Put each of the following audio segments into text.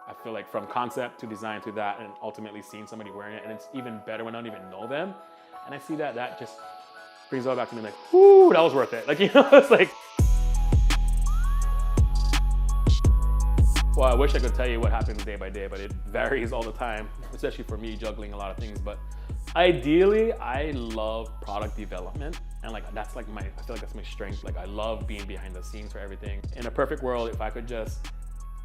I feel like from concept to design to that, and ultimately seeing somebody wearing it, and it's even better when I don't even know them. And I see that just brings it all back to me like, whoo, that was worth it. Like, it's like, well, I wish I could tell you what happens day by day, but it varies all the time, especially for me juggling a lot of things. But ideally, I love product development. And like, that's like I feel like that's my strength. Like, I love being behind the scenes for everything. In a perfect world, if I could just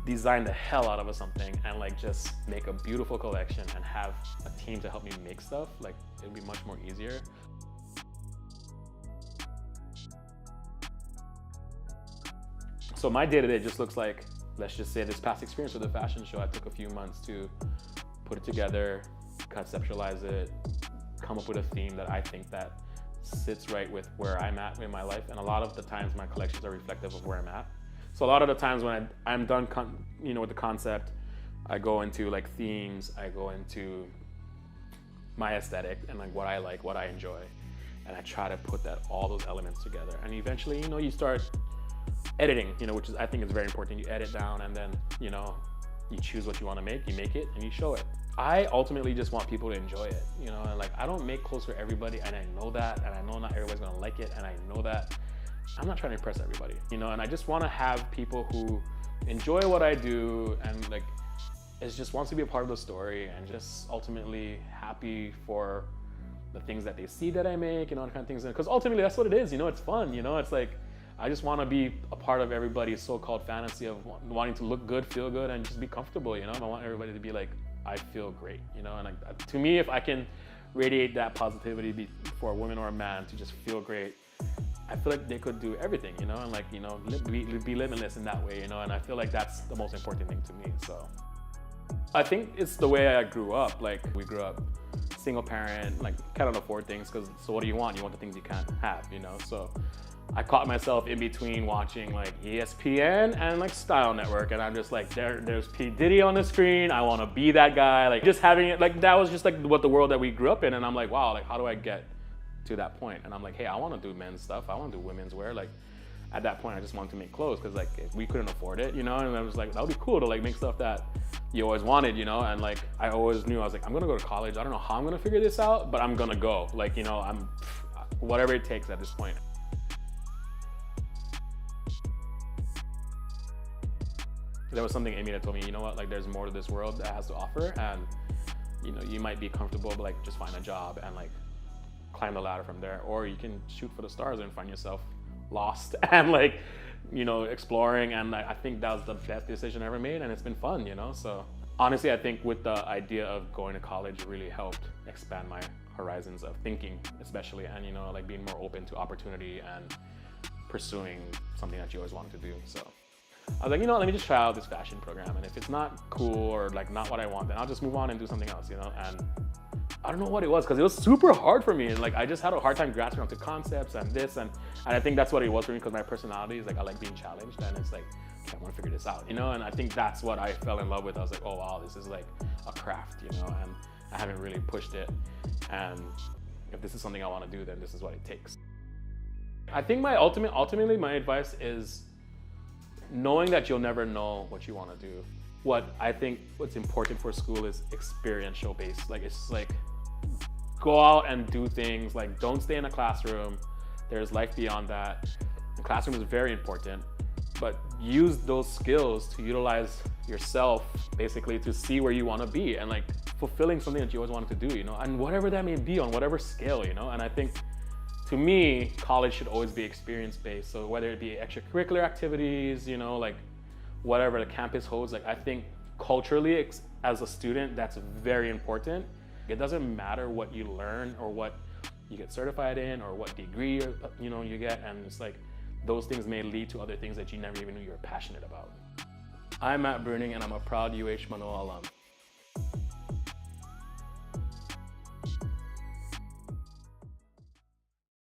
design the hell out of something and like just make a beautiful collection and have a team to help me make stuff, like it would be much more easier. So my day-to-day just looks like, let's just say this past experience with the fashion show, I took a few months to put it together, conceptualize it, come up with a theme that I think that sits right with where I'm at in my life. And a lot of the times my collections are reflective of where I'm at. So a lot of the times when I'm done with the concept, I go into like themes, I go into my aesthetic and like what I like, what I enjoy. And I try to put all those elements together. And eventually, you start editing, which is, I think is very important. You edit down and then, you choose what you want to make, you make it and you show it. I ultimately just want people to enjoy it, and like, I don't make clothes for everybody, and I know that, and I know not everybody's gonna like it, and I know that. I'm not trying to impress everybody, and I just want to have people who enjoy what I do and like just wants to be a part of the story and just ultimately happy for the things that they see that I make and all kind of things. Because ultimately that's what it is, it's fun, it's like, I just want to be a part of everybody's so-called fantasy of wanting to look good, feel good, and just be comfortable, I want everybody to be like, I feel great, and like, to me, if I can radiate that positivity for a woman or a man to just feel great, I feel like they could do everything, and like, be limitless in that way, and I feel like that's the most important thing to me. So I think it's the way I grew up. Like, we grew up single parent, like, can't afford things, so what do you want? You want the things you can't have, so I caught myself in between watching like ESPN and like Style Network, and I'm just like, there's P. Diddy on the screen, I want to be that guy. Like, just having it, like, that was just like what the world that we grew up in, and I'm like, wow, like, how do I get to that point? And I'm like, hey, I want to do men's stuff, I want to do women's wear. Like, at that point I just wanted to make clothes because like, if we couldn't afford it, and I was like, that would be cool to like make stuff that you always wanted, and like, I always knew, I was like, I'm gonna go to college, I don't know how I'm gonna figure this out, but I'm gonna go, like, I'm whatever it takes at this point. There was something Amy that told me, like, there's more to this world that has to offer, and you might be comfortable, but like, just find a job and like climb the ladder from there, or you can shoot for the stars and find yourself lost and like, exploring. And I think that was the best decision I ever made, and it's been fun, so honestly, I think with the idea of going to college really helped expand my horizons of thinking, especially, and like being more open to opportunity and pursuing something that you always wanted to do. So I was like, let me just try out this fashion program, and if it's not cool or like not what I want, then I'll just move on and do something else, and I don't know what it was, because it was super hard for me, and like, I just had a hard time grasping onto concepts and this, and I think that's what it was for me, because my personality is like, I like being challenged, and it's like, okay, I want to figure this out, and I think that's what I fell in love with. I was like, oh wow, this is like a craft, and I haven't really pushed it, and if this is something I want to do, then this is what it takes. I think ultimately my advice is knowing that you'll never know what you want to do. What's important for school is experiential based. Like, it's like, go out and do things. Like, don't stay in a classroom. There's life beyond that. The classroom is very important, but use those skills to utilize yourself, basically, to see where you want to be, and like fulfilling something that you always wanted to do, and whatever that may be, on whatever scale, and I think, to me, college should always be experience-based. So whether it be extracurricular activities, like whatever the campus holds, like, I think culturally, as a student, that's very important. It doesn't matter what you learn or what you get certified in or what degree you get, and it's like, those things may lead to other things that you never even knew you were passionate about. I'm Matt Bruening, and I'm a proud UH Manoa alum.